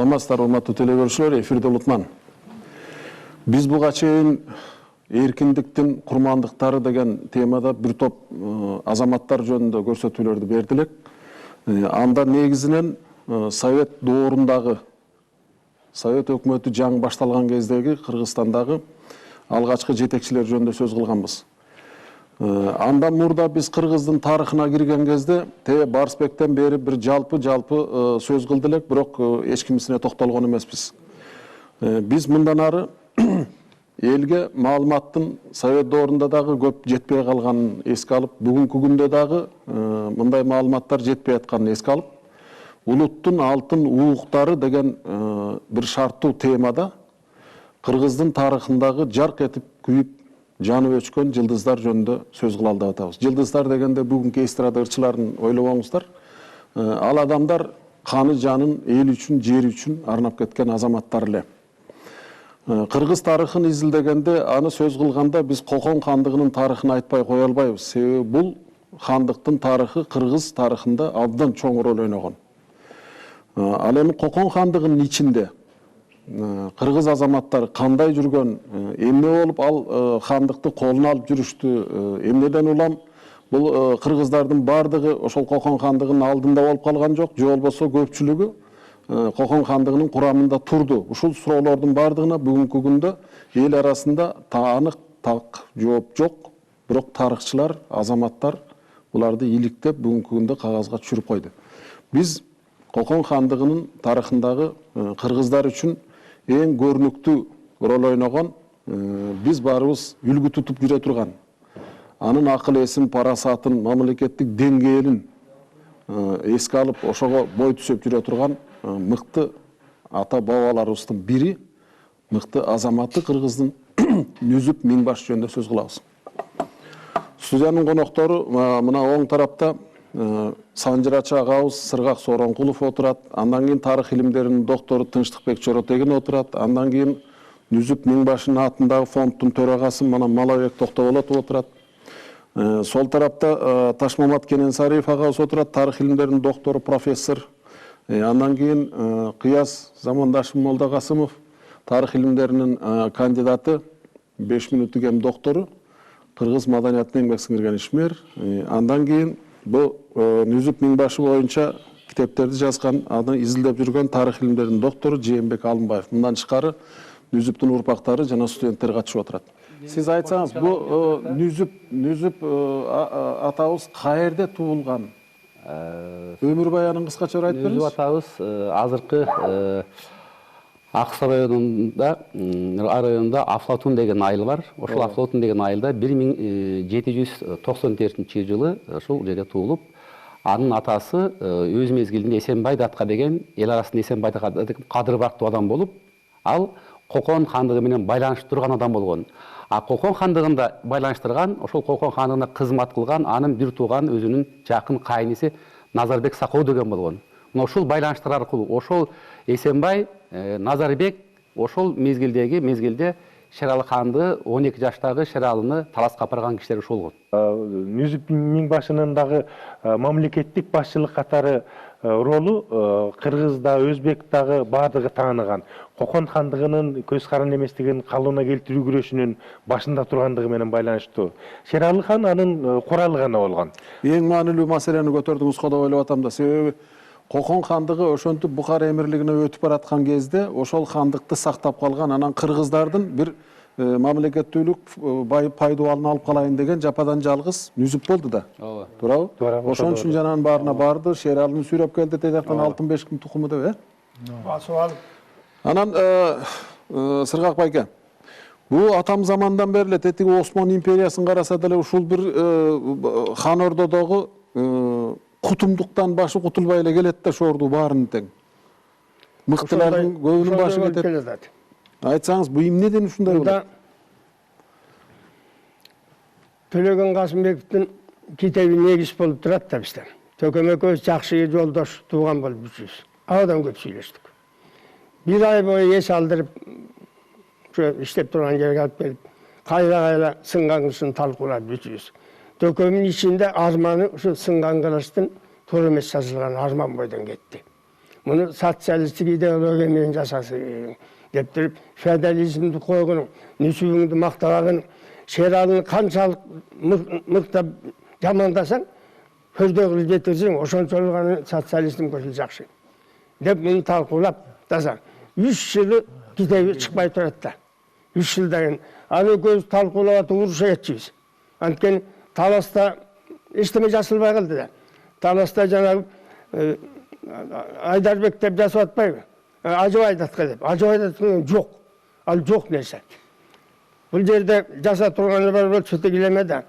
Саламатсыздар, урматтуу телегөрүүчүлөр, эфирде Лутман. Биз буга чейин эркиндиктин курмандыктары деген темада бир топ азаматтар жөнүндө көрсөтүүлөрдү бердилек. Анда негизинен Совет доорундагы, Совет өкмөтү жаңы башталган кездеги Кыргызстандагы алгачкы жетекчилер жөнүндө сөз кылганбыз. Андан мурда биз Кыргыздын тарыхына кирген кезде Барысбектен бери бир жалпы сөз кылды элек, бирок эч кимисине токтолгон эмеспиз. Биз мындан ары элге маалыматтын Совет доорунда дагы көп жетпей калганын эске алып, бүгүнкү күндө дагы мындай маалыматтар жетпей атканын эске алып, улуттун алтын уулуктары деген бир шарттуу темада Кыргыздын тарыхындагы жарк этип күйүп жанып өчкөн жылдыздар жөнүндө сөз кылалы деп атабыз. Жылдыздар дегенде бүгүнкү эстрада ырчыларын ойлобоңуздар. Ал адамдар каны жанын эл үчүн, жер үчүн арнап кеткен азаматтар эле. Кыргыз тарыхын изилдегенде, аны сөз кылганда биз Кокон хандыгынын тарыхын айтпай кое албайбыз. Себеби бул хандыктын тарыхы Кыргыз тарыхында абдан чоң роль ойногон. Ал эми Кокон хандыгынын ичинде Кыргыз азаматтары кандай жүргөн, эмне болуп ал хандыкты колуна алып жүрүштү, эмнеден улам бул кыргыздардын бардыгы ошол Кокон хандыгынын алдында болуп калган жок, же болбосо көпчүлүгү Кокон хандыгынын курамында турду. Ушул суроолордун бардыгына бүгүнкү күндө эл арасында таанык так жооп жок, бирок тарыхчылар, азаматтар буларды иликтеп бүгүнкү күндө кагазга түшүрүп койду. Биз Кокон хандыгынын тарыхындагы кыргыздар үчүн эң көрүнүктүү роль ойногон, биз баарыбыз үлгү тутуп жүрө турган, анын акыл эсин, парасатын, мамлекеттик деңгээлин эске алып, ошого бой түзөп жүрө турган мыкты ата бабаларыбыздын бири, мыкты азаматы Кыргыздын Нүзүп Миңбаш жөнүндө сөз кылабыз. Студиянын коноктору мына оң тарапта Санжырачы агабыз Сыргак Сооронкулов отурат, андан кийин тарых илимдеринин доктору Тынчтыкбек Чоротегин отурат, андан кийин Нүзүп Миңбаштын атындагы фонддун төрагасы мына Малабек Токтоболотов отурат. Сол тарапта Ташмамат Кененсариев агабыз отурат, тарых илимдеринин доктору, профессор. Андан кийин Кыяз Замандашев Молдокасымов, тарых илимдеринин кандидаты, 5 мүнөттүк эм доктору, кыргыз маданиятына эмгек сиңирген ишмер. Андан кийин бул Нүзүп Миңбашы боюнча китептерди жазган, аны изилдеп жүргөн тарых илимдеринин доктору Жээнбек Алымбаев. Мындан тышкары Нүзүптүн урпактары жана студенттер катышып отурат. Сиз айтсаңыз, бул Нүзүп атабыз каерде туулган? Өмүр баянын кыскача айтып бериңиз. Нүзүп атабыз азыркы Аксу районунда Афлатун деген айыл бар. Ошол Афлатун деген айылда 1794 жылы ошол жерде туулуп, анын атасы өз мезгилинде Эсенбай датка деген, эл арасында Эсенбай датка кадырбактуу адам болуп, ал Кокон хандыгы менен байланыштырган адам болгон. А Кокон хандыгында байланыштырган, ошол Кокон хандыгына кызмат кылган анын бир тууган өзүнүн жакын кайниси Назарбек Сакоо деген болгон. Ошол байланыштар аркылуу ошол Эсенбай, Назарбек ошол мезгилде Шералы ханды 12 жаштагы Шералыны таласка апарган кишилер ошол болгон. Нүзүп Миңбашынын дагы мамлекеттик башчылык катары ролу Кыргызда, Өзбек дагы бардыгы тааныган. Кокон хандыгынын көз каран эместигин калыбына келтирүү күрөшүнүн башында тургандыгы менен байланыштуу. Шералы хан анын куралы гана болгон. Эң маанилүү маселени көтөрдүңүз го деп ойлоп атам да, себеби Кокон хандыгы ошентип Бухар эмирлигине өтүп бараткан кезде ошол хандыкты сактап калган, анан кыргыздардын бир мамлекеттүүлүк пайдубалын алып калайын деген жападан жалгыз Нүзүп болду да. Туурабы? Ошон үчүн жананын баарына барды, Шералыны сүйрөп келди, тияктан алтын бешиктин тукуму деп, басып алып. Анан Сыргак байке, бул атам замандан бери эле тетиги Осман империясын караса деле ушул бир хан ордодогу кутумдуктан башы кутулбай эле келет да шоорду баарын тең. Мыктылардын көбүнүн башы кетет. Айтсаңыз, бу эмнеден ушундай болот? Төлөгөн Касымбековдун китеби негиз болуп турат да бизде. Төкөм экөөбүз жакшы жолдош, тууган болуп жүрүбүз. Абдан көп сүйлөштүк. Бир ай бою эс алдырып, иштеп турган жерге алып келип, кайра сынган кылышын талкуулап жүрүбүз. Төкөмүн ичинде арманы ушу сынган кылычтын туура эмес жазылган арман бойдон кетти. Bunu sotsialistik ideология менен жасасы деп туруп, феодализмди койгонуң, нүсүбүңдү мактабагың, шералыны канчалык мыктап жамандасаң, көрдө кылып жеткирсең, ошончолук гана социализм көрүлүп жакшы. Деп муну талкуулап, таза 3 жылы китеби чыкпай турат да. 3 жылдан кийин аны көз талкуулап атып уруша кетчүбүз. Анткени таласта эчтеме жасалбай калды да. Таласта жанагы Айдарбек деп жасап атпайбы? Ажыбай датка деп. Ажыбай датка жок. Ал жок нерсе. Бул жерде жаса турганы бар болчу тегилеме да.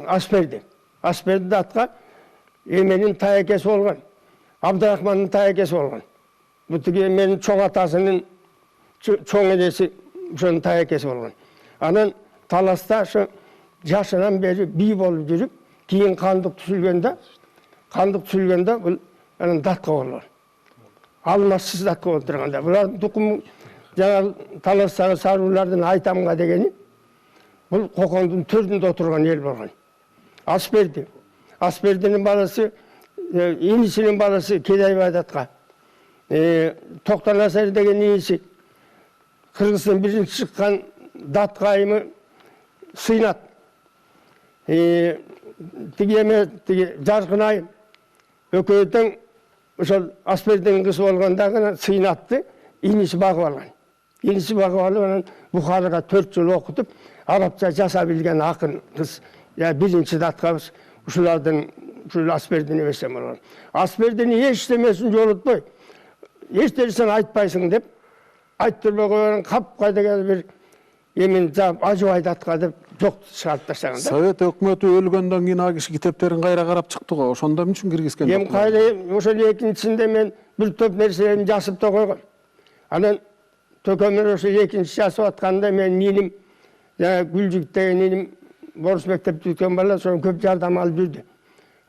Асперди датка эменин таекеси болгон. Абдрахмандын таекеси болгон. Бул тиги менин чоң атасынын чоң энеси ошонун таекеси болгон. Анан таласта ошо жашынан бери бий болуп жүрүп, кийин кандык түзүлгөндө бул анан датка болгон. Алмассыз датка болуп турганда. Булардын тукуму жана таластагы саруулардын айтамга дегени бул Кокондун төрүндө отурган эл болгон. Аспердинин баласы, инисинин баласы Кедайбай датка. Токтонасер деген иниси Кыргыздын биринчи чыккан датка айымы Сыйнат. Тиги Жаркын айым өкөтөң ошол Аспердин кызы болгондо гана Сыйнатты иниси багып алган. Иниси багып алып анан Бухарага 4 жыл окутуп, арабча жаса билген акын кыз. Биринчи даткабыз ушулардын Аспердин эмесен болгон. Аспердини эчтемесин жолутпой, эч нерсени айтпайсың деп, айттырбай койгон капкайда келип бир эмин жаап Ажыбай датка деп жок чыгарып таштаган да. Совет өкмөтү өлгөндөн кийин ал киши китептерин кайра карап чыкты го. Ошондо эмне үчүн киргизген жок? Эми кайра ошол экинчисинде мен бир топ нерселерин жазып да койгом. Анан төкөмөр ошо экинчи жасап атканда мен иним, жана Гүлжүк деген иним Борус мектепти бүткөн бала, ошон көп жардам алып жүрдү.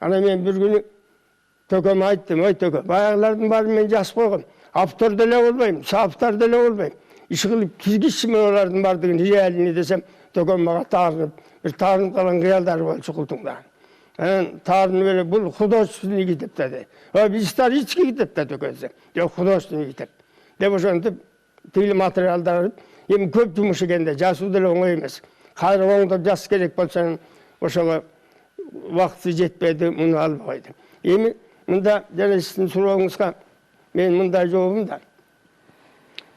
Анан мен бир күнү төкөмө айттым, ой төкө, баягылардын баарын мен жазып койгом. Автор деле болбойм, соавтор деле болбойм. Иш кылып киргизчи мен алардын баардыгын реалини десем, төкөм мага таарынып, бир таарынып калган кыялдары болчу култуңда. Анан таарынып эле бул художественный китеп деди. Биз исторический китеп да төкөсө. Жок, художественный китеп. Деп ошентип тил материалдар эми көп жумуш экенде, жазуу деле оңой эмес. Кайра оңдоп жаз керек болсо ошого убакыты жетпеди, муну алып койду. Эми мында жана сиздин сурооңузга мен мындай жообум да.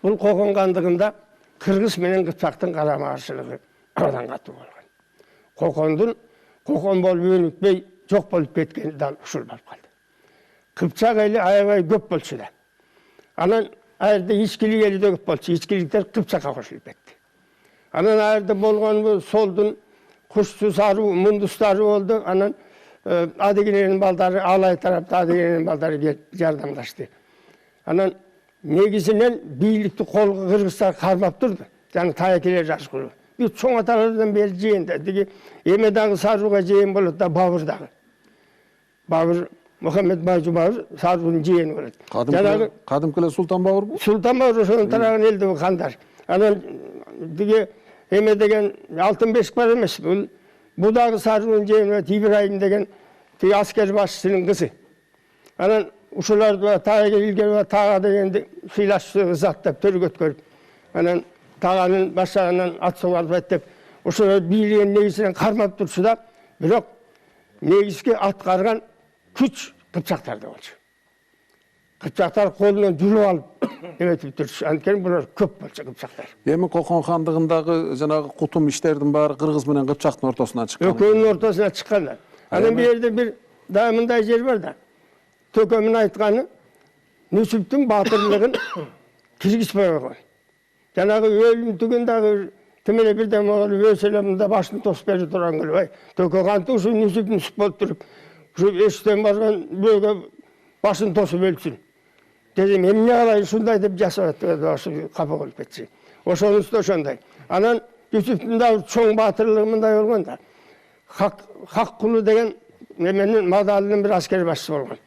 Бул Кокон кандыгында Кыргыз менен Кыпчактын карама каршылыгы абдан катуу болгон. Кокон болуп өнүкпөй жок болуп кеткени да ушул болуп калды. Кыпчак эли аябай көп болчу да. Анан айрда ичкилик эли да көп болчу. Ичкиликтер Кыпчакка кошулуп кетти. Анан айрда болгон солдун кушчу саруу мундустары болду. Анан Адыгененин балдары, Алай тарапта Адыгененин балдары жардамдашты. Анан негизинен бийликти колго кыргыздар кармап турду. Жана таекелер жаш кылып. Бир чоң аталардан бери жыйында. Тиги эме дагы сарууга жыйын болот да, Бабыр дагы. Бабыр Мухаммед Бажы Бабыр саруудун жыйыны болот. Кадимки эле Султан Бабырбы? Султан Бабыр ошонун тараган элди кандар. Анан тиги эме деген Алтынбешик бар эмес. Бул дагы саруудун жыйыны Ибраим деген тиги аскер башчысынын кызы. Анан ушуларды тага илгери тага дегенди сыйлашып заттап төргөт көрүп. Анан таганын башчагынан ат сабалбайт деп ошол бийлигин негизинен кармап турчу да, бирок негизги аткарган күч Кыпчактарда болчу. Кыпчактар колунан жүрүп алып эметип турчу. Анткени булар көп болчу Кыпчактар. Эми Кокон хандыгындагы жанагы кутум иштердин баары Кыргыз менен Кыпчактын ортосуна чыккан. Экөөнүн ортосуна чыккандар. Анан бул жерде бир дагы мындай жер бар да. Төкөмүн айтканы Нүсүптүн баатырлыгын киргизбей койгон. Жанагы өлүмтүгүн дагы тимеле бирден болуп өсөлөмүндө башын тосуп берип турган келбей. Төкө кантип ушу Нүсүптүн сүп болуп туруп, ушу эштен барган бөөгө башын тосуп өлсүн. Дедим, эмне кылай ушундай деп жасап атты, ошо капа болуп кетчи. Ошонусу да ошондой. Анан Нүсүптүн дагы чоң баатырлыгы мындай болгон да. Хаккулу деген эменин Мадалынын бир аскер башчысы болгон.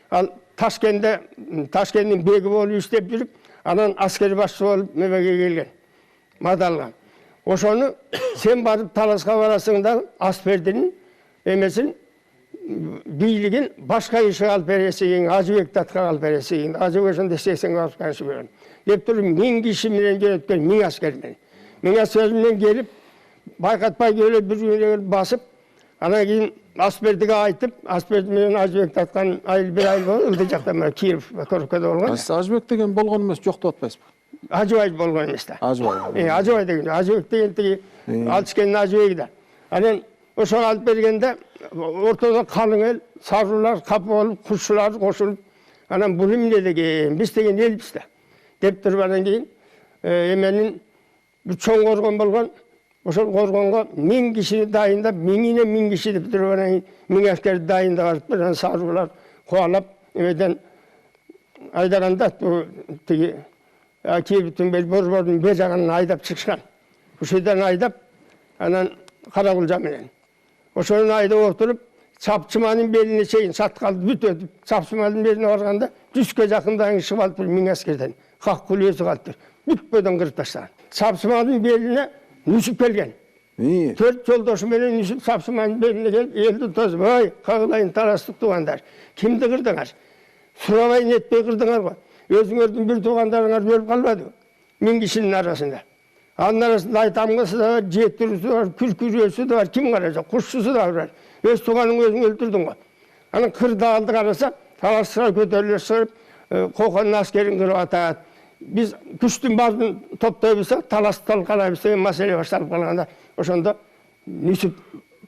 Ал Ташкенттин беги болуп иштеп жүрүп, анан аскер башчы болуп мебеге келген. Мадалга. Ошону сен барып талашка барасың да Аспердинин эмесин бийлигин башка кишиге алып бересиң, Ажыбек Датка алып бересиң, Ажыбек ошондо сексен алып бересиң деп туруп 1000 киши менен жөнөткөн 1000 аскер менен. 1000 аскер менен келип, байкатпай келип бир күнү басып, анан кийин Аспердиге айтып, Асперди менен Ажыбек Даткан бир ай болуп, ылдый жакта мына Киев Көркөдө болгон. Ажыбек деген болгон эмес, жок деп атпайсызбы? Ажыбай болгон эмес да. Ажыбай. Ажыбай деген, Ажыбек деген тиги Алчыкенин Ажыбеги да. Анан ошого алып бергенде ортодо калың эл, сарулар кап болуп, кушчулар кошулуп, анан бул эмне деген, биз деген элбиз да. Деп туруп анан кийин эменин бир чоң коргон болгон, ошол коргонго 1000 кишини дайындап, 1000 1000 киши деп туруп анан 1000 аскерди дайындап, анан сарулар кубалап, эмеден айдаганда тиги Киевтин борбордун бер жагынан айдап чыгышкан. Ушудан айдап, анан Каракулжа менен. Ошону айдап отуруп, Чапчыманын белине чейин саткалды бүт өтүп, Чапчыманын белине барганда 100ке жакындан чыгып алып 1000 аскерден как кулеси калды. Бүтпөдөн кырып таштаган. Чапчыманын белине Нүсүп келген. 4 жолдошу менен Нүсүп Чапчыманын белине келип, элди тосуп, "Ой, кагылайын тарастык туугандар, кимди кырдыңар? Сурабай нетпей кырдыңар го? Өзүңөрдүн бир туугандарыңар өлүп калбадыбы? 1000 кишинин арасында. Анын арасында айтамгысы да бар, жетирүүсү да бар, күркүрөөсү да бар, ким карайт? Кушчусу да бар. Өз тууганың өзүң өлтүрдүң го. Анан кырды алды караса, талашчылар көтөрүлө чыгып, Кокондун аскерин кырып атат. Биз күчтүн баарын топтой билсек, талаштан карайбыз деген маселе башталып калганда, ошондо Нүсүп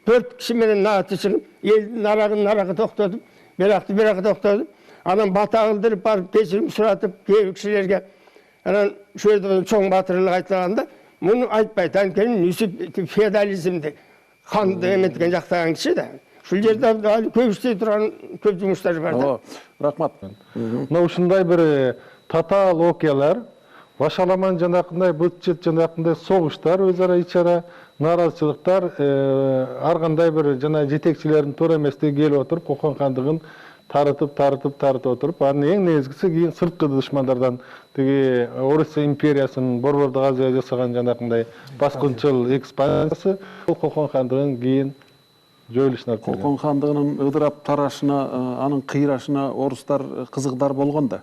4 киши менен нааты чыгып, элдин арагы токтотуп, биракты токтотуп, анан бата кылдырып барып кечирим суратып, кээ кишилерге анан ошол жерде чоң батырлык айтылганда, муну айтпайт. Анткени Нүсүп феодализмди, ханды эметкен жактаган киши да. Ушул жерде көп иштей турган көп жумуштар бар да. Рахмат. Мына ушундай бир татаал окуялар, башаламан жанакындай, быт-чыт жанакындай согуштар, өз ара ич-ара нааразычылыктар ар кандай бир жана жетекчилердин туура эместиги келип отуруп, Кокон хандыгын тарытып отуруп, анын эң негизгиси кийин сырткы душмандардан тиги Орусия империясынын Борбордук Азияга жасаган жанакындай баскынчыл экспансиясы Кокон хандыгын кийин жоюлушуна алып келген. Кокон хандыгынын ыдырап тарашына, анын кыйрашына орустар кызыгдар болгон да.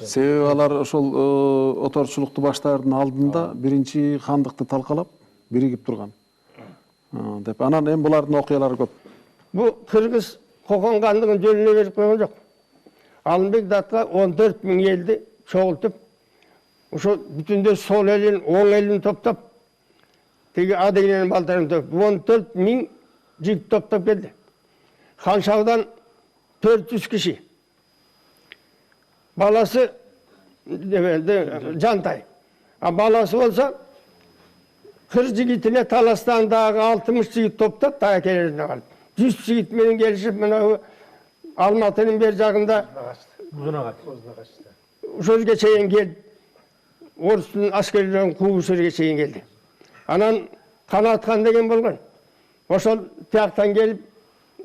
Себеби алар ошол оторчулукту баштаардын алдында биринчи хандыкты талкалап, биригип турган. Деп анан эми булардын окуялары көп. Бу кыргыз Кокон хандыгын жөнүнө берип койгон жок. Алымбек Датка 14 000 элди чогултуп, ошо бүтүндөй сол элин, оң элин топтоп, тиги адегенин балдарын топ, 14 000 жигит топтоп келди. Ханшаудан 400 киши. Баласы Жантай. А баласы болса, кыр жигитине Таластандагы 60 жигит топтоп, таакелерине калып. 100 жигит менен келишип, мына Алматынын бер жагында ошол жерге чейин келди. Орустун аскерлерин кууп жерге чейин келди. Анан Канатхан деген болгон. Ошол тияктан келип,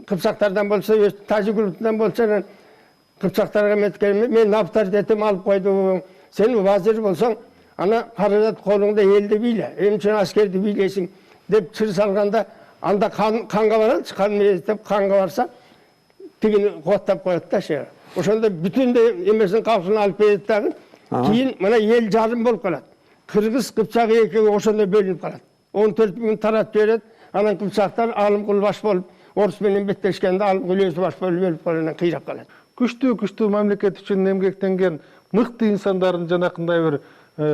Кыпчактардан болсо, Тажик улутунан болсо, Кыпчактарга меткенме, мен авторитетим алып койдум. Сен вазир болсоң, ана каражат колуңда элди бийле, эмчен аскерди бийлейсиң деп чыр салганда, анда канга барат, кан деп канга барса, тигини кооттап коет да ше. Ошондо бүтүндөй эмесин калкын алып берет дагы. Кийин мына эл жарым болуп калат. Кыргыз Кыпчак экиге ошондой бөлүнүп калат. 14 000 таратып берет, анан Кыпчактар алымкул баш болуп, орус менен беттешкенде алымкул өзү баш болуп өлүп калган кыйрап калат. Күчтүү мамлекет үчүн эмгектенген мыкты инсандардын жанакындай бир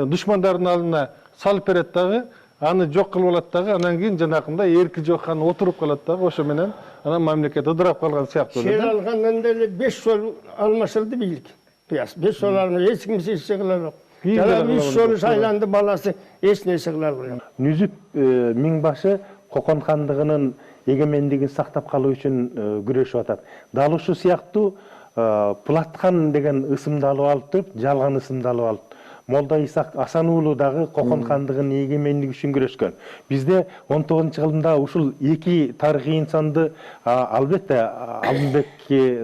душмандардын алдына салып берет дагы, аны жок кылып алат дагы, анан кийин жанакындай эрки жок хан отуруп калат дагы, ошо менен анан мамлекет ыдырап калган сыяктуу. Шер алгандан эле 5 жол алмашылды бийлик. 5 жол алып эч кимсе иш кыла жок. Жана 3 жол шайланды баласы эч нерсе кыла албаган. Нүсүп миңбашы Кокон хандыгынын эгемендигин сактап калуу үчүн күрөшүп атат. Дал ушул сыяктуу Пулатхан деген ысымды алып алыптыр, жалган ысымды алып алып. Молда Исак Асан уулу дагы Кокон хандыгынын эгемендиги үчүн күрөшкөн. Бизде 19-кылымда ушул эки тарыхый инсанды албетте Алымбек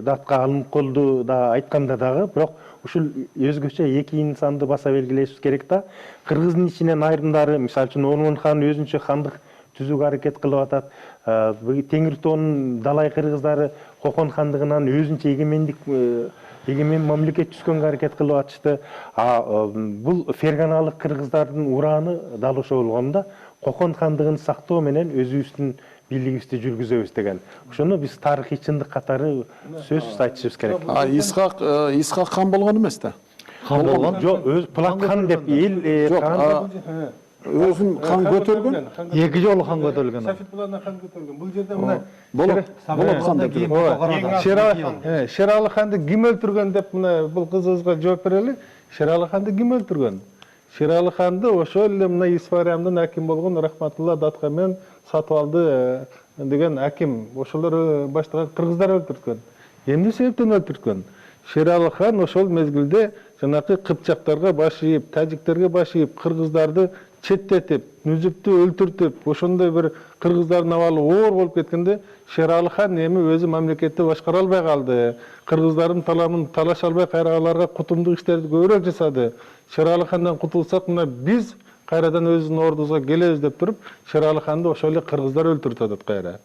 Датка Алымкулду да айтканда дагы, бирок ушул өзгөчө эки инсанды баса белгилешибиз керек да. Кыргыздын ичинен айрымдары, мисалы үчүн Ормон хан өзүнчө хандык түзүүгө аракет кылып атат. Теңир тоонун далай кыргыздары Кокон хандыгынан өзүнчө эгемен мамлекет түзгөнгө аракет кылып атышты. Бул ферганалык кыргыздардын ураны дал ошо болгондо Кокон хандыгын сактоо менен өзүбүздүн бийлигибизди жүргүзөбүз деген. Ошону биз тарыхый чындык катары сөзсүз айтышыбыз керек. Исхак хан болгон эмес да? Хан болгон? Жок, өз Плат хан деп эл өзүн хан көтөргөн. 2 жолу хан көтөрүлгөн. Сафит Булана хан көтөргөн. Бул жерде мына Болот хан деп. Шералы ханды ким өлтүргөн деп мына бул кызыбызга жооп берели. Шералы ханды ким өлтүргөн? Шералы ханды ошол эле мына Исфариямдын аким болгон Рахматулла Датка мен Сатыбалды деген аким, ошолор баштаган кыргыздар өлтүрткөн. Эмне себептен өлтүрткөн? Шералы хан ошол мезгилде жанакы кыпчактарга баш ийип, тажиктерге баш ийип, кыргыздарды четтетип, Нүзүптү өлтүртүп, ошондой бир кыргыздардын абалы оор болуп кеткенде Шералы хан эми өзү мамлекетти башкара албай калды. Кыргыздардын таламын талаша албай кайра аларга кутумдук иштерди көбүрөөк жасады. Шералы хандан кутулсак, мына биз кайрадан өзүнүн ордубузга келебиз деп туруп, Шералы ханды ошол эле кыргыздар өлтүрүп атат кайра.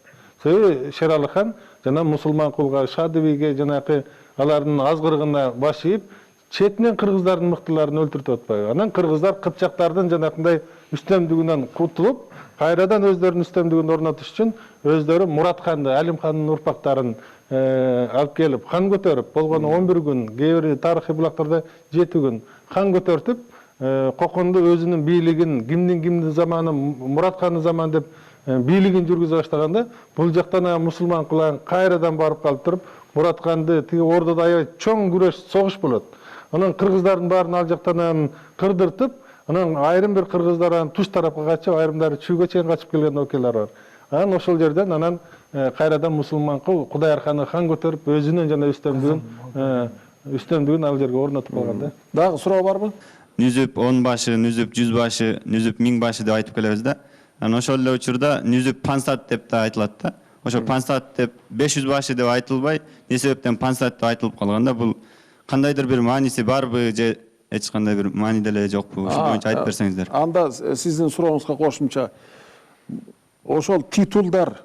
Себеби Шералы хан жана мусулман кулга, Шадыбийге, жанакы алардын азгырыгына баш ийип, четинен кыргыздардын мыктыларын өлтүртүп атпайбы. Анан кыргыздар кыпчактардын жанакындай үстөмдүгүнөн кутулуп, кайрадан өздөрүнүн үстөмдүгүн орнотуш үчүн өздөрү Мурат ханды, Алим хандын урпактарын алып келип, хан көтөрүп, болгону 11 күн, кээ бир тарыхый булактарда 7 күн хан көтөртүп, Коконду өзүнүн бийлигин, кимдин заманы, Мурат хандын заманы деп бийлигин жүргүзө баштаганда, бул жактан мусулман кулан кайрадан барып калып туруп, Мурат ханды тиги ордода аябай чоң күрөш, согуш болот. Анан кыргыздардын баарын ал жактан кырдыртып, анан айрым бир кыргыздар туш тарапка качып, айрымдары чүйгө чейин качып келген окуялар бар. Анан ошол жерден кайрадан мусулман кул Кудайыр ханы хан көтөрүп, өзүнүн жана үстөмдүгүн ал жерге орнотуп калган да. Дагы суроо барбы? Нүзүп 10 башы, Нүзүп 100 башы, Нүзүп 1000 башы деп айтып келебиз да. Анан ошол эле учурда Нүзүп Пансат деп да айтылат да. Ошо Пансат деп 500 башы деп айтылбай, эмне себептен Пансат деп айтылып калганда, бул кандайдыр бир мааниси барбы же эч кандай бир маани деле жокпу? Ошол боюнча айтып берсеңиздер. Анда сиздин сурооңузга кошумча ошол титулдар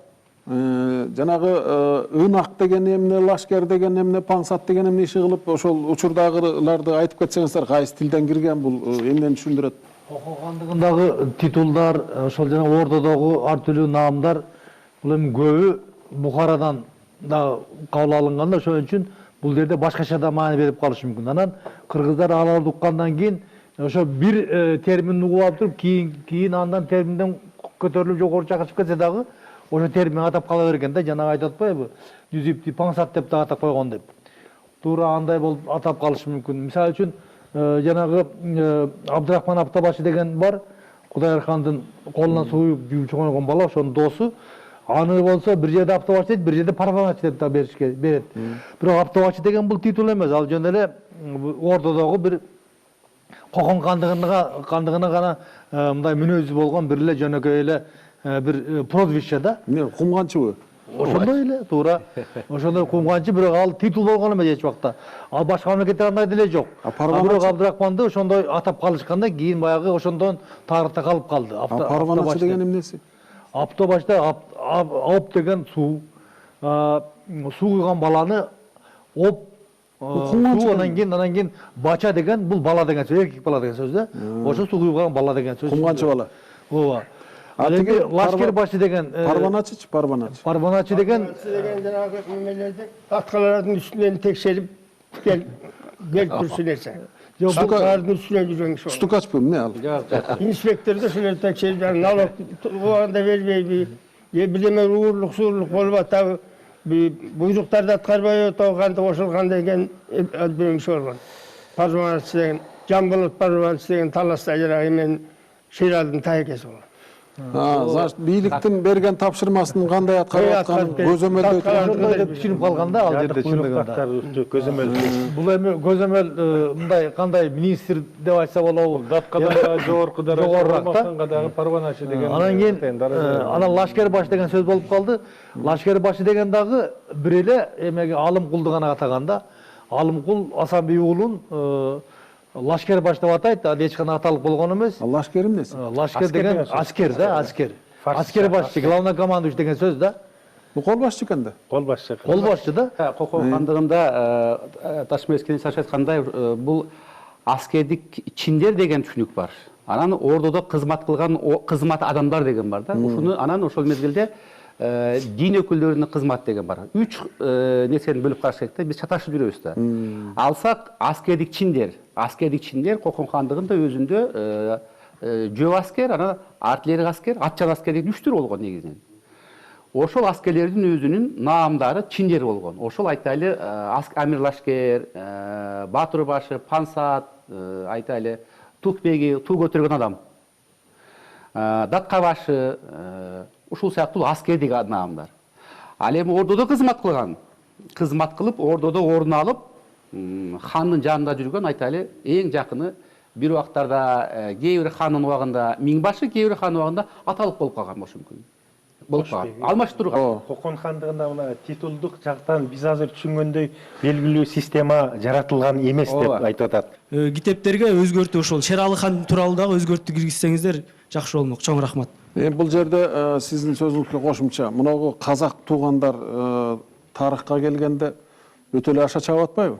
жанагы ынак деген эмне, лашкер деген эмне, пансат деген эмне иши кылып, ошол учурдагыларды айтып кетсеңиздер, кайсы тилден кирген, бул эмнени түшүндүрөт? Кокон хандыгындагы титулдар, ошол жана ордодогу ар түрдүү наамдар, бул эми көбү Бухарадан да кабыл алынган да, ошон үчүн бул жерде башкача да маани берип калышы мүмкүн. Анан кыргыздар аларды уккандан кийин ошо бир термин угуп алып туруп, кийин андан терминден көтөрүлүп жогору жака чыгып кетсе дагы ошо термин атап кала берген да, жанагы айтып атпайбы? Нүзүптү Пансат деп да атап койгон деп. Туура андай болуп атап калышы мүмкүн. Мисалы үчүн жанагы Абдырахман Аптабашы деген бар, Кудайыр хандын колунан сууюп чоңойгон бала, ошонун доосу. Аны болсо бир жерде Аптабашы дейт, бир жерде Парваначы деп да берет. Бирок Аптабашы деген бул титул эмес, ал жөн эле ордодогу бир Кокон кандыгына гана мындай мүнөзү болгон бир эле жөнөкөй эле бир прозвище да. Эмне, кумганчыбы? Ошондой эле, туура. Ошондой кумганчы, бирок ал титул болгон эмес эч убакта. Ал башка мамлекетте андай деле жок. Бирок Абдырахманды ошондой атап калышканда, кийин баягы ошондон тарыхта калып калды. Парваначы деген эмнеси? Аптабашта оп деген суу куйган баланы оп суу, анан кийин бача деген бул бала деген сөз, эркек бала деген сөз да. Ошо суу куйган бала деген сөз. Кумганчы бала. Ооба. Атеги лашкер башы деген Парваначычы, Парваначы деген жанагы немелерди аткалардын үстүнөн текшерип келип күрсүнөсө. Аткалардын үстүнөн жүргөн киши. Стукачпы, эмне ал? Инспектор да ошолорду текшерип, налог убагында бербейби, бирдеме уурлук суурлук болуп атабы, буйруктарды аткарбай атабы, ошол кандай экен бирөө киши болгон. Парваначы деген, Жамболот Парваначы деген таласта жанагы эмен Шералдын тайкеси болгон. Значит, бийликтин берген тапшырмасын кандай аткарып атканын көзөмөлдөй турган түшүнүп калганда, ал жерде чындыгында көзөмөл. Бул эми көзөмөл мындай кандай министр деп айтса болобу? Датқадан жогорку даража дагы Парваначы деген. Анан кийин анан лашкер баш деген сөз болуп калды. Лашкер башы деген дагы бир эле эмеге Алымкулду гана атаганда, Алымкул Асанбей уулун лашкер баш деп атайт, ал эч кандай аталык болгон эмес. Лашкер эмнеси? Лашкер деген аскер да, аскер. Askeri başçı, главнокомандующий деген сөз да. Бул кол башчы экен да. Кол башчы. Кол башчы да. Кокон хандыгында Ташмескенин шашаткандай бул аскердик чиндер деген түшүнүк бар. Анан ордодо кызмат кылган кызмат адамдар деген бар да. Ушуну анан ошол мезгилде дин өкүлдөрүнүн кызмат деген бар. 3 нерсени бөлүп караш керек да. Биз чаташып жүрөбүз да. Алсак аскердик чиндер Кокон хандыгында өзүндө жөө аскер, анан артиллерия аскер, атчан аскер деген 3 түр болгон негизинен. Ошол аскерлердин өзүнүн наамдары чиндер болгон. Ошол айтайлы Амирлашкер, Батыр башы, Пансат, айтайлы Тукбеги, туу көтөргөн адам. Датка башы, ушул сыяктуу аскердик наамдар. Ал эми ордодо кызмат кылган. Кызмат кылып, ордодо орун алып, хандын жанында жүргөн айтайлы эң жакыны бир убактарда кээ бир хандын убагында миңбашы, кээ бир хандын убагында аталык болуп калган болушу мүмкүн. Болуп калган. Алмашып турган. Кокон хандыгында мына титулдук жактан биз азыр түшүнгөндөй белгилүү система жаратылган эмес деп айтып атат. Китептерге өзгөртүү ошол Шералы хан тууралуу дагы өзгөртүү киргизсеңиздер жакшы болмок. Чоң рахмат. Бул жерде сиздин сөзүңүзгө кошумча, мынагу казак туугандар тарыхка келгенде өтө эле аша чабып атпайбы?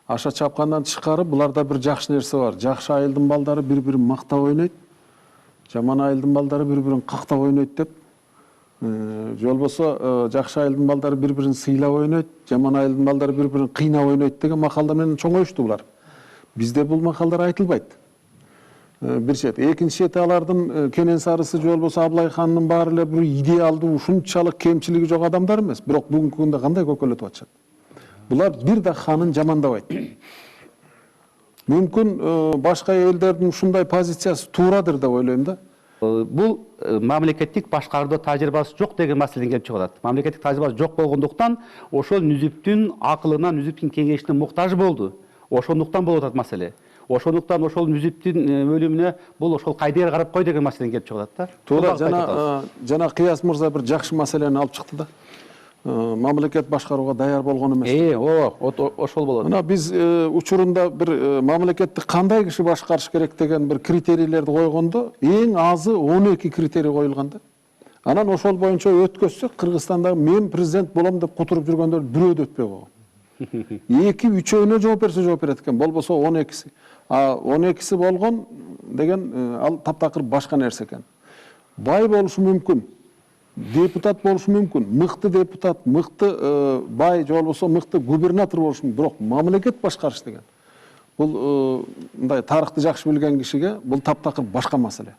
Аша чапкандан тышкары буларда бир жакшы нерсе бар. Жакшы айылдын балдары бири-бирин мактап ойнойт. Жаман айылдын балдары бири-бирин кактап ойнойт деп. Же болбосо жакшы айылдын балдары бири-бирин сыйлап ойнойт, жаман айылдын балдары бири-бирин кыйнап ойнойт деген макалдар менен чоңоюшту булар. Бизде бул макалдар айтылбайт. Бир чет. Экинчи чети алардын Кенен Сарысы же болбосо Аблай хандын баары эле бир идеалдуу, ушунчалык кемчилиги жок адамдар эмес. Бирок бүгүнкү күндө кандай көкөлөтүп атышат? Булар бир да ханын жамандабайт. Мүмкүн башка элдердин ушундай позициясы туурадыр деп ойлойм да. Бул мамлекеттик башкаруудо тажрыйбасы жок деген маселеден келип чыгат. Мамлекеттик тажрыйбасы жок болгондуктан ошол Нүзүптүн акылына, Нүзүптүн кеңешине муктаж болду. Ошондуктан болуп атат маселе. Ошондуктан ошол Нүзүптүн өлүмүнө бул ошол кайдыга карап кой деген маселеден келип чыгат да. Туура, жана Кыяз мырза бир жакшы маселени алып чыкты да. Мамлекет башкарууга даяр болгон эмес. Ошол болот. Мына биз учурунда бир мамлекетти кандай киши башкарыш керек деген бир критерийлерди койгондо эң азы 12 критерий коюлган да. Анан ошол боюнча өткөзсөк, Кыргызстанда мен президент болом деп кутуруп жүргөндөр бирөө да өтпөй койгон. 2-3-өөнө жооп берсе жооп берет экен, болбосо 12си. 12си болгон деген ал таптакыр башка нерсе экен. Бай болушу мүмкүн. Депутат болушу мүмкүн, мыкты депутат, мыкты бай же болбосо мыкты губернатор болушу мүмкүн, бирок мамлекет башкарыш деген бул мындай тарыхты жакшы билген кишиге бул таптакыр башка маселе.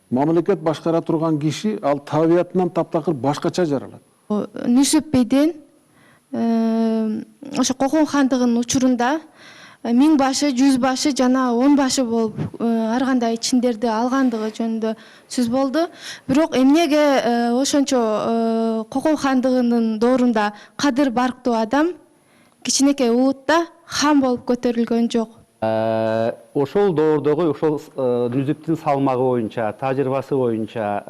Мамлекет башкара турган киши ал табиятынан таптакыр башкача жаралат. Нүсүп бейден ошо Кокон хандыгынын учурунда 1000 башы, 100 башы жана 10 башы болуп ар кандай чиндерди алгандыгы жөнүндө сөз болду. Бирок эмнеге ошончо Кокон хандыгынын доорунда кадыр барктуу адам кичинекей улутта хан болуп көтөрүлгөн жок? Ошол доордогу ошол Нүзүптүн салмагы боюнча, тажрыйбасы боюнча,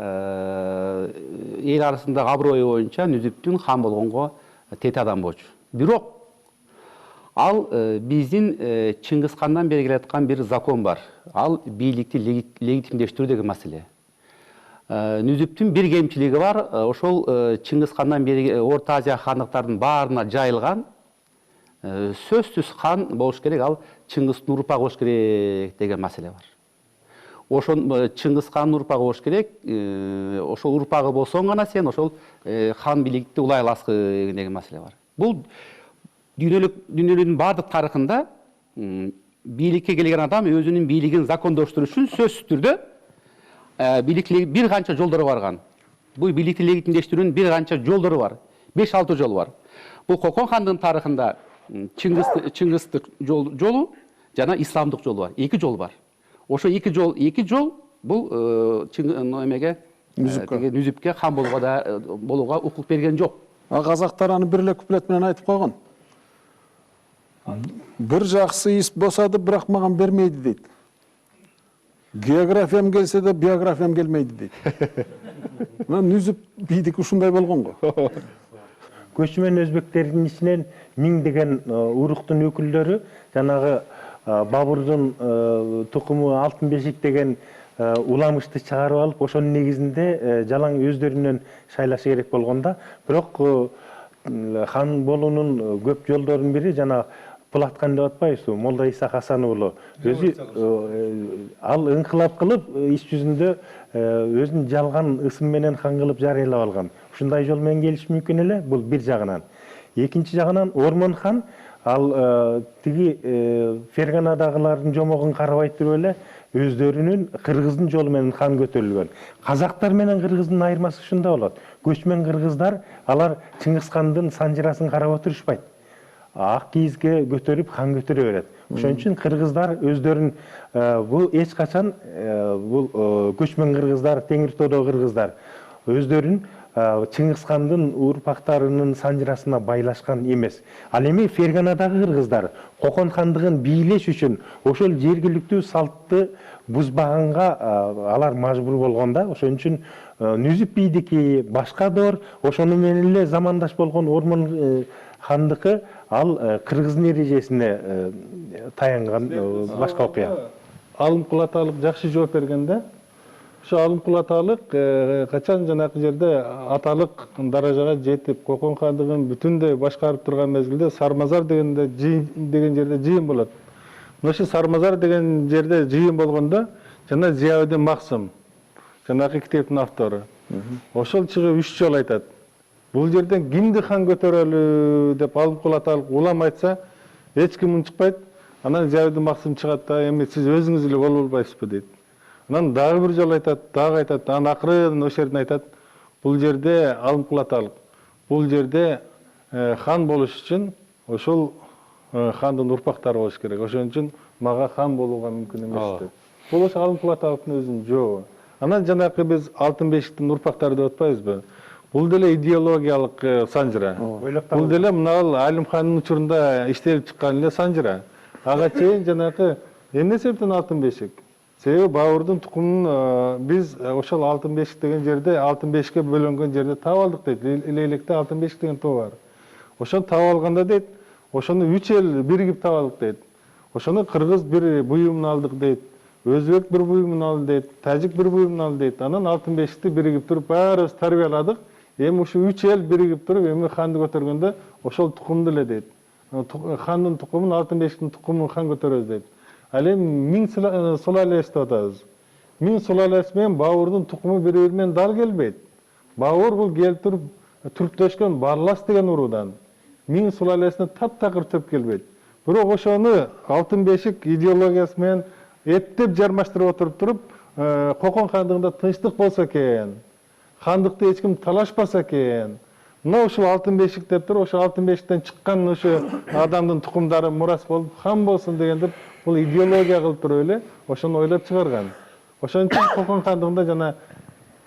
эл арасындагы аброю боюнча Нүзүптүн хан болгонго тете адам болчу. Бирок ал биздин Чыңгызхандан бери келаткан бир закон бар. Ал бийликти легитимдештирүү деген маселе. Нүзүптүн бир кемчилиги бар. Ошол Чыңгызхандан бери Орто Азия хандыктарынын баарына жайылган. Сөзсүз хан болуш керек, ал Чыңгыздын урпагы болуш керек деген маселе бар. Ошол Чыңгызхандын урпагы болуш керек. Ошол урпагы болсоң гана сен ошол хан бийликти улай аласың деген маселе бар. Бул дүйнөлүктүн бардык тарыхында бийликке келген адам өзүнүн бийлигин закондоштуруу үчүн сөзсүз түрдө бир канча жолдору барган. Бул бийликти легитимдештирүүнүн бир канча жолдору бар. 5-6 жол бар. Бул Кокон хандын тарыхында Чыңгыздык жолу жана исламдык жол бар. 2 жол бар. Ошо 2 жол бул эмеге Нүзүпкө хан болууга укук берген жок. Казактар аны бир эле куплет менен айтып койгон. Бир жакшы ис босады, бирок мага бермейди дейт. Географиям келсе де биографиям келмейди дейт. Мына Нүзүп бийдик ушундай болгон го. Көчмөн өзбектердин ичинен 1000 деген уруктун өкүлдөрү жанагы Бабурдун тукуму Алтын Бешик деген уламышты чыгарып алып, ошонун негизинде жалаң өздөрүнөн шайлашы керек болгонда, бирок хан болуунун көп жолдорунун бири жана Булаткан деп атпайбызбы, Молда Иса Хасан уулу. Өзү ал ыңкылап кылып, иш жүзүндө өзүнүн жалган ысым менен хан кылып жарыялап алган. Ушундай жол менен келиш мүмкүн эле, бул бир жагынан. Экинчи жагынан Ормон хан ал тиги Ферганадагылардын жомогун карабай туруп эле өздөрүнүн кыргыздын жолу менен хан көтөрүлгөн. Казактар менен кыргыздын айырмасы ушунда болот. Көчмөн кыргыздар алар Чыңгыз хандын санжырасын карап отурушпайт. Ак кийизге көтөрүп хан көтөрө берет. Ошон үчүн кыргыздар өздөрүн бул эч качан бул көчмөн кыргыздар, Теңир тоодогу кыргыздар өздөрүн Чыңгыз хандын урпактарынын санжырасына байлашкан эмес. Ал эми Ферганадагы кыргыздар Кокон хандыгын бийлеш үчүн ошол жергиликтүү салтты бузбаганга алар мажбур болгонда, ошон үчүн Нүзүп бийдики башкадыр, ошону менен эле замандаш болгон Ормон хандыкы ал кыргыздын эрежесине таянган башка окуя. Алымкул аталык жакшы жооп бергенде, ошо Алымкул аталык качан жанакы жерде аталык даражага жетип, Кокон хандыгын бүтүндөй башкарып турган мезгилде Сармазар деген жерде жыйын болот. Ошо Сармазар деген жерде жыйын болгондо жана Зиябедин Максым, жанакы китептин автору, ошол чыгып 3 жол айтат. Бул жерден кимди хан көтөрөлү деп Алымкул аталык улам айтса, эч ким унчукпайт. Анан Зиябедин Максым чыгат да, эми сиз өзүңүз эле боло албайсызбы дейт. Анан дагы бир жол айтат, дагы айтат. Анан акырын ошол жерден айтат. Бул жерде Алымкул аталык. Бул жерде хан болуш үчүн ошол хандын урпактары болуш керек. Ошон үчүн мага хан болууга мүмкүн эмес деп. Бул ошо Алымкул аталыктын өзүнүн жообу. Анан жанакы биз Алтын бешиктин урпактары деп атпайбызбы? Бул деле идеологиялык санжыра. Бул деле мына Алимхандын учурунда иштелип чыккан эле санжыра. Ага чейин жанакы эмне себептен Алтын бешик? Себеби Баурдун тукумун биз ошол Алтын бешик деген жерде, Алтын бешикке бөлөнгөн жерде таап алдык дейт. Илейлекте Алтын бешик деген тоо бар. Ошону таап алганда дейт, ошону 3 эл биригип таап алдык дейт. Ошону кыргыз бир буюмун алдык дейт. Өзбек бир буюмун алды дейт, тажик бир буюмун алды дейт. Анан Алтын бешикти биригип туруп баарыбыз тарбияладык. Эми ушу 3 эл биригип туруп эми ханды көтөргөндө ошол тукумду эле дейт. Хандын тукумун, Алтын бешиктин тукумун хан көтөрөбүз дейт. Ал эми Миң Сулалес деп атабыз. Миң Сулалес менен Баурдун тукуму бири-бири менен дал келбейт. Баур бул келип туруп түрктөшкөн Барлас деген уруудан. Миң Сулалесине таптакыр төп келбейт. Бирок ошону Алтын бешик идеологиясы менен эптеп жармаштырып отуруп туруп, Кокон хандыгында тынчтык болсо экен, хандыкты эч ким талашпаса экен. Мына ушул Алтын бешик деп туруп, ошо Алтын бешиктен чыккан ошо адамдын тукумдары мурас болуп хан болсун деген деп бул идеология кылып туруп эле ошону ойлоп чыгарган. Ошон үчүн Кокон хандыгында жана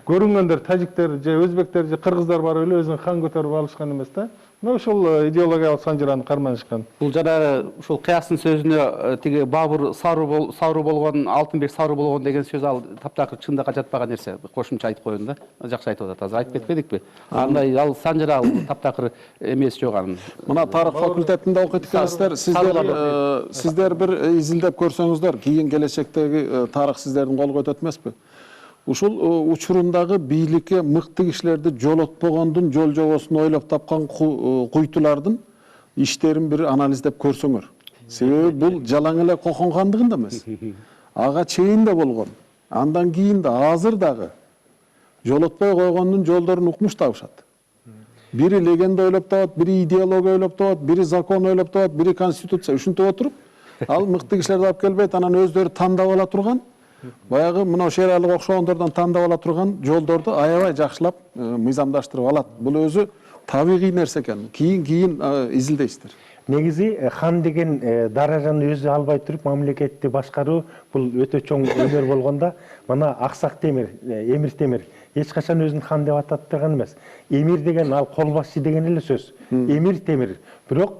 көрүнгөндөр тажиктер же өзбектер же кыргыздар барып эле өзүн хан көтөрүп алышкан эмес да. Мына ушул идеологиялык санжыраны карманышкан. Бул жанагы ушул Кыястын сөзүнө тиги Бабур сару болгон, Алтын бешик сару болгон деген сөз ал таптакыр чындыкка жатпаган нерсе. Кошумча айтып коюн да. Жакшы айтып атат. Азыр айтып кетпедикпи? Андай ал санжыра таптакыр эмес жок анын. Мына тарых факультетинде окуйт экенсиздер. Сиздер бир изилдеп көрсөңүздөр, кийин келечектеги тарых сиздердин колго өтөт эмеспи? Ушул учурундагы бийликке мыкты кишилерди жолотпогондун жол жобосун ойлоп тапкан куйтулардын иштерин бир анализдеп көрсөңөр. Себеби бул жалаң эле Кокон хандыгында эмес. Ага чейин да болгон. Андан кийин да азыр дагы жолотпой койгондун жолдорун укмуш табышат. Бири легенда ойлоп табат, бири идеология ойлоп табат, бири закон ойлоп табат, бири конституция. Ушинтип отуруп, ал мыкты кишилерди алып келбейт, анан өздөрү тандап ала турган. Баягы мына шералык окшогондордон тандап ала турган жолдорду аябай жакшылап мыйзамдаштырып алат. Бул өзү табигый нерсе экен. Кийин изилдейсиздер. Негизи хан деген даражаны өзү албай туруп мамлекетти башкаруу бул өтө чоң өнөр болгондо, мына Аксак Темир, Эмир Темир эч качан өзүн хан деп ататтырган эмес. Эмир деген ал кол башчы деген эле сөз. Эмир Темир. Бирок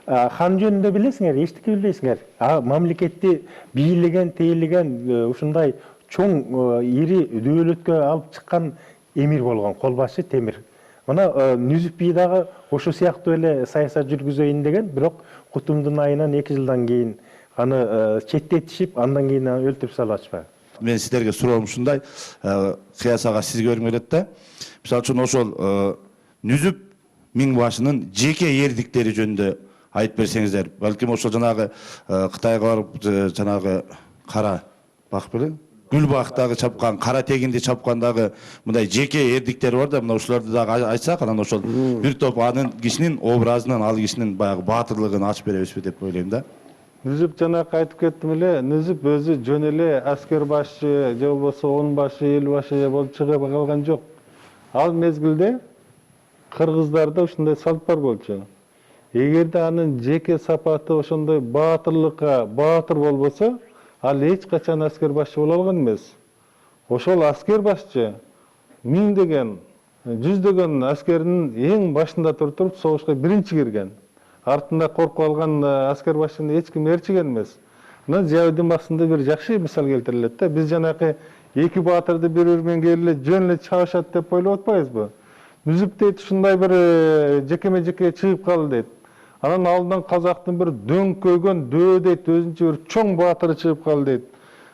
хан жөнүндө билесиңер, эчтеке билбейсиңер. Мамлекетти бийлеген, тейлеген ушундай чоң ири дөөлөткө алып чыккан эмир болгон, кол башчы Темир. Мына Нүзүп бий дагы ошо сыяктуу эле саясат жүргүзөйүн деген, бирок Кутумдун айынан 2 жылдан кийин аны четтетишип, андан кийин өлтүрүп салып атышпайбы. Мен сіздерге суроом ушундай, Кыяс ага сизге өрүм келет да. Мисалы үчүн ошол Нүзүп Миңбашынын жеке эрдиктери жөнүндө айтып берсеңиздер. Балким ошол жанагы Кытайга барып жанагы кара бак беле Гүлбактагы чапкан, кара тегинди чапкандагы мындай жеке эрдиктери бар да, мына ушуларды дагы айтсак, анан ошол бир топ анын кишинин образынан, ал кишинин баягы баатырлыгын ачып беребизби деп ойлойм да. Нүзүп жанакы айтып кеттим эле, Нүзүп өзү жөн эле аскер башчы же болбосо 10 башы, 50 башы болуп чыга калган жок. Ал мезгилде кыргыздарда ушундай салт бар болчу. Эгерде анын жеке сапаты ошондой баатырлыкка баатыр болбосо, ал эч качан аскер башчы боло алган эмес. Ошол аскер башчы 1000 деген, 100 деген аскердин эң башында туруп согушка биринчи кирген. Артында коркуп алган аскер башчыны эч ким ээрчиген эмес. Мына Зиябидин Максымда бир жакшы мисал келтирилет да. Биз жанакы эки баатырды бири-бири менен келе жөн эле чабышат деп ойлоп атпайбызбы? Нүзүп дейт ушундай бир жекеме-жеке чыгып калды дейт. Анан алдынан казактын бир дөңкөйгөн дөө дейт, өзүнчө бир чоң баатыры чыгып калды дейт.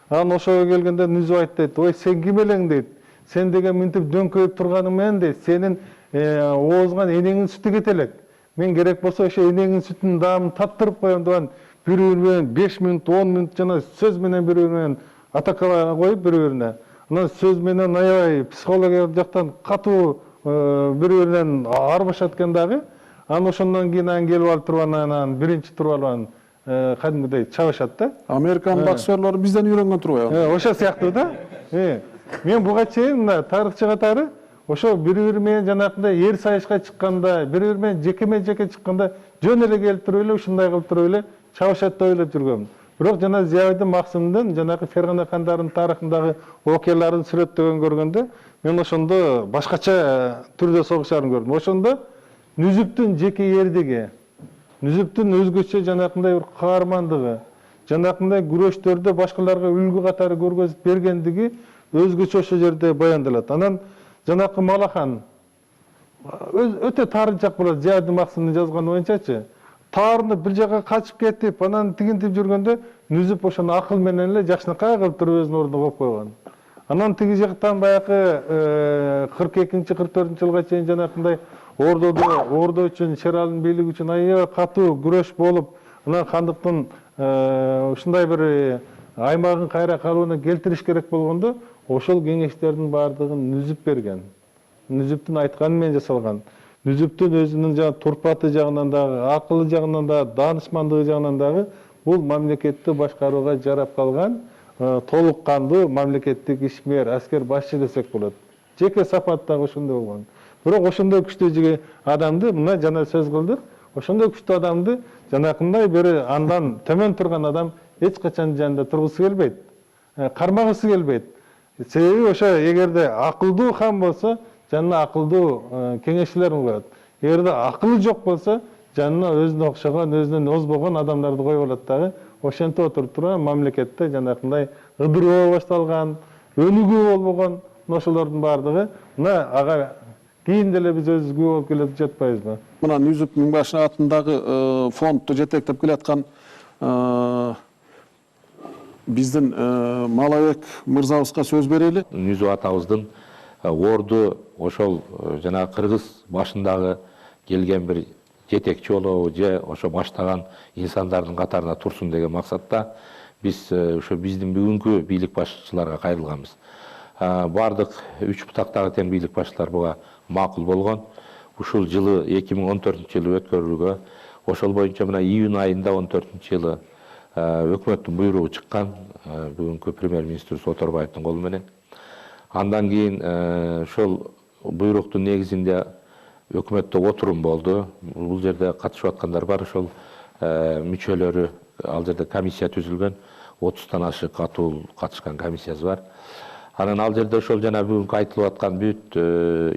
Анан ошого келгенде Нүзүп айтты дейт, ой сен ким элең дейт. Сен деген мынтип дөңкөйүп турганың менен дейт, сенин оозуңан энеңдин сүтү кете элек. Мен керек болсо ошо энеңдин сүтүнүн даамын таттырып коем деп бири-бири менен 5 мүнөт, 10 мүнөт жана сөз менен бири-бири менен атака коюп бири-бирине. Анан сөз менен аябай психологиялык жактан катуу бири-биринен арбашат экен дагы. Анан ошондон кийин келип алып туруп анан биринчи туруп алып кадимгидей чабышат да. Американ боксерлору бизден үйрөнгөн турбайбы? Ошо сыяктуу да. Мен буга чейин мына тарыхчы катары ошо бири-бири менен жанакындай эр сайышка чыкканда, бири-бири менен жекеме-жеке чыкканда жөн эле келип туруп эле ушундай кылып туруп эле чабышат деп ойлоп жүргөм. Бирок жана Зиябидин Максымдын жанакы Фергана хандарынын тарыхындагы окуяларын сүрөттөгөн көргөндө мен ошондо башкача түрдө согушарын көрдүм. Ошондо Нүзүптүн жеке эрдиги, Нүзүптүн өзгөчө жанакындай бир каармандыгы, жанакындай күрөштөрдө башкаларга үлгү катары көргөзүп бергендиги өзгөчө ошол жерде баяндалат. Анан жанакы Малахан өтө таарынчак болот. Зиябидин Максымдын жазганы боюнчачы, таарынып бир жака качып кетип, анан тигинтип жүргөндө Нүзүп ошону акыл менен эле жакшынакай кылып туруп өзүнүн ордуна коюп койгон. Анан тиги жактан баягы 42-44 жылга чейин жанакындай Ордо үчүн, Шералдын бийлиги үчүн аябай катуу күрөш болуп, анан хандыктын ушундай бир аймагын кайра калыбына келтириш керек болгондо, ошол кеңештердин баардыгын Нүзүп берген. Нүзүптүн айтканы менен жасалган. Нүзүптүн өзүнүн жана турпаты жагынан дагы, акылы жагынан дагы, даанышмандыгы жагынан дагы бул мамлекетти башкарууга жарап калган толук кандуу мамлекеттик ишмер, аскер башчы десек болот. Жеке сапаттагы ошондой болгон. Бирок ошондой күчтүү адамды мына жана сөз кылдык. Ошондой күчтүү адамды жанакындай бери андан төмөн турган адам эч качан жанында тургусу келбейт. Кармагысы келбейт. Себеби ошо эгерде акылдуу хан болсо, жанына акылдуу кеңешчилерин коет. Эгерде акылы жок болсо, жанына өзүнө окшогон, өзүнөн озбогон адамдарды коюп алат дагы. Ошентип отуруп турган мамлекетте жанакындай ыдыроо башталган, өнүгүү болбогон, ошолордун баардыгы мына ага кийин деле биз өзүбүз күбө болуп келип жатпайбызбы? Мына Нүзүп Миңбашы атындагы фондду жетектеп келаткан биздин Малабек мырзабызга сөз берели. Нүзүп атабыздын орду ошол жана кыргыз башындагы келген бир жетекчи болобу же ошо баштаган инсандардын катарында турсун деген максатта биз ошо биздин бүгүнкү бийлик башчыларга кайрылганбыз. Бардык 3 бутактагы тең бийлик башчылар буга макул болгон. Ушул жылы 2014-жылы өткөрүүгө ошол боюнча мына июнь айында 14-жылы өкмөттүн буйругу чыккан, бүгүнкү премьер-министр Соторбаевдин колу менен. Андан кийин ошол буйруктун негизинде өкмөттө отурум болду. Бул жерде катышып аткандар бар, ошол мүчөлөрү, ал жерде комиссия түзүлгөн, 30тан ашык катуу катышкан комиссиясы бар. Анан ал жерде ошол жана бүгүнкү айтылып аткан бүт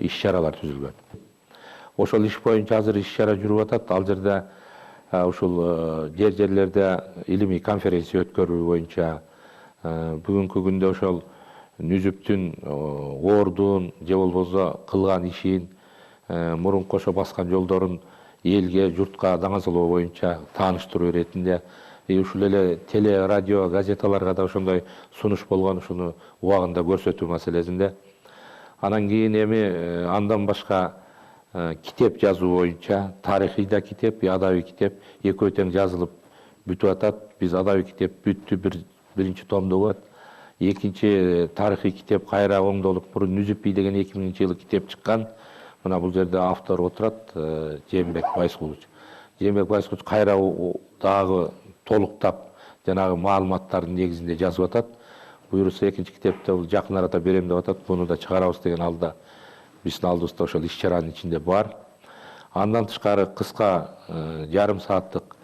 иш-чаралар түзүлгөн. Ошол иш боюнча азыр иш-чара жүрүп атат. Ал жерде ушул жерлерде илимий конференция өткөрүү боюнча бүгүнкү күндө ошол Нүзүптүн ордун же болбосо кылган ишин, мурунку ошо баскан жолдорун элге, журтка даңазалоо боюнча тааныштыруу иретинде ушул эле теле, радио, газеталарга да ошондой сунуш болгон, ушуну убагында көрсөтүү маселесинде. Анан кийин эми андан башка китеп жазуу боюнча, тарыхый да китеп, адабий китеп экөө тең жазылып бүтүп атат. Биз адабий китеп бүттү, биринчи томдугу. Экинчи тарыхый китеп кайра оңдолуп, мурун Нүзүп би деген 2000-жылы китеп чыккан. Мына бул жерде автор отурат, Жээнбек Байскулович. Жээнбек Байскулович кайра дагы толуктап, жанагы маалыматтардын негизинде жазып атат. Буюрса экинчи китепти бул жакын арада берем деп атат. Буну да чыгарабыз деген алда биздин алдыбызда ошол иш-чаранын ичинде бар. Андан тышкары кыска жарым сааттык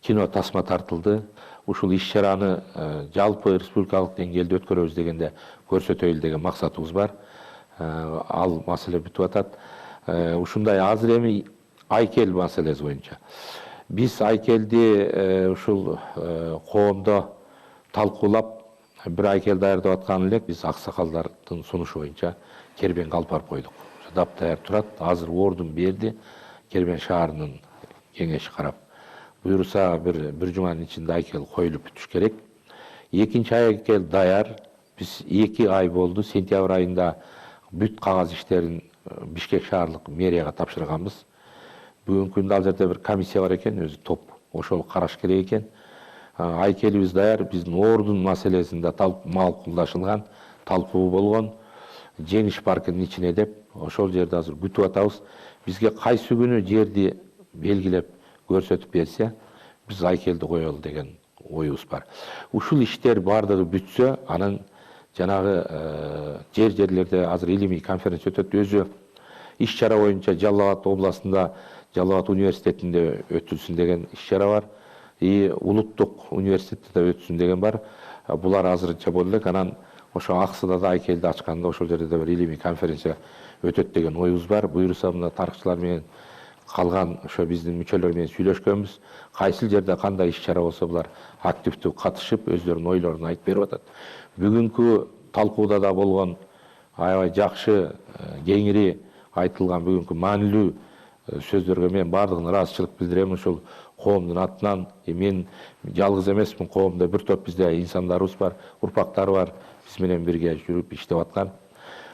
кино тасма тартылды. Ушул иш-чараны жалпы республикалык деңгээлде өткөрөбүз дегенде көрсөтөйлү деген максатыбыз бар. Ал маселе бүтүп атат. Ушундай азыр эми айкел маселеси боюнча. Биз айкелди ушул коомдо талкуулап бир айкел даярдап аткан элек. Биз аксакалдардын сунушу боюнча Кербенге алып барып койдук. Даптаяр турат. Азыр ордун берди. Кербен шаарынын кеңеши карап. Буюрса бир жуманын ичинде айкел коюлуп бүтүш керек. Экинчи айкел даяр. Биз 2 ай болду. Сентябрь айында бүт кагаз иштерин Бишкек шаарлык мэрияга тапшырганбыз. Бүгүнкү күндө ал жерде бир комиссия бар экен, өзү топ. Ошол караш керек экен. Айкелибиз даяр. Биздин ордун маселесинде макулдашылган, талкуу болгон. Жеңиш паркынын ичине деп, ошол жерде азыр күтүп атабыз. Бизге кайсы күнү жерди белгилеп көрсөтүп берсе, биз айкелди коелу деген оюбуз бар. Ушул иштер бардыгы бүтсө, анан жанагы жерлерде азыр илимий конференция өтөт. Өзү иш-чара боюнча Жалал Абад областында, Жалал Абад университетинде өтүлсүн деген иш-чара бар. Улуттук университетте да өтсүн деген бар. Булар азырынча болду элек. Анан ошо Аксыда да айкелди ачканда ошол жерде бир илимий конференция өтөт деген оюбуз бар. Буюрса мына тарыхчылар менен калган ошо биздин мүчөлөр менен сүйлөшкөнбүз. Кайсы жерде кандай иш-чара болсо булар активдүү катышып, өздөрүнүн ойлорун айтып берип атат. Бүгүнкү талкууда да болгон аябай жакшы, кеңири айтылган бүгүнкү маанилүү сөздөргө мен бардыгына ыраазычылык билдирем. Ошол коомдун атынан мен жалгыз эмесмин, коомдо бир топ бизде инсандарыбыз бар, урпактар бар, биз менен бирге жүрүп иштеп аткан.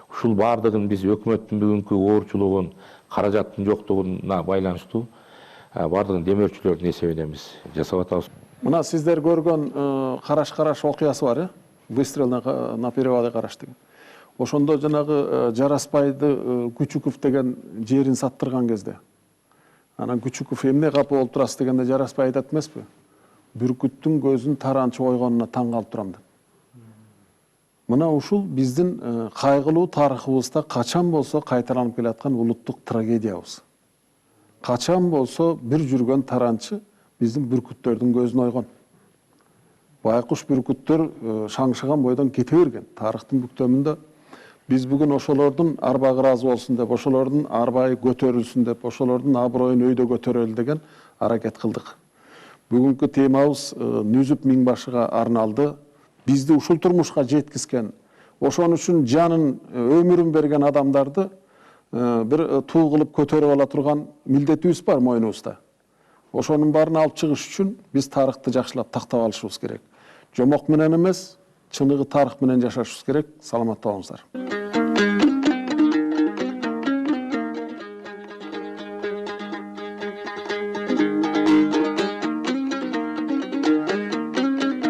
Ушул бардыгын биз өкмөттүн бүгүнкү оорчулугун, каражаттын жоктугуна байланыштуу бардыгын демөөрчүлөрдүн эсебинен биз жасап атабыз. Мына сиздер көргөн караш окуясы бар, выстрел на переводе караш деген. Ошондо жанагы Жараспайды Күчүков деген жерин саттырган кезде. Анан Күчүков эмне капы болуп турасыз дегенде Жараспай айтат эмеспи? Бүркүттүн көзүн таранчы ойгонуна таң калып турам деп. Мына ушул биздин кайгылуу тарыхыбызда качан болсо кайталанып келаткан улуттук трагедиябыз. Качан болсо бир жүргөн таранчы биздин бүркүттөрдүн көзүн ойгон. Байкуш бүркүттөр шаңшыган бойдон кете берген. Тарыхтын бүктөмүндө биз бүгүн ошолордун арбагы ыраазы болсун деп, ошолордун арбайы көтөрүлсүн деп, ошолордун аброюн өйдө көтөрөлү деген аракет кылдык. Бүгүнкү темабыз Нүзүп Миңбашыга арналды. Бизди ушул турмушка жеткизген, ошон үчүн жанын, өмүрүн берген адамдарды бир туу кылып көтөрүп ала турган милдетибиз бар мойнубузда. Ошонун баарын алып чыгыш үчүн биз тарыхты жакшылап тактап алышыбыз керек. Жомок менен эмес, чыныгы тарых менен жашашыбыз керек. Саламатта болуңуздар.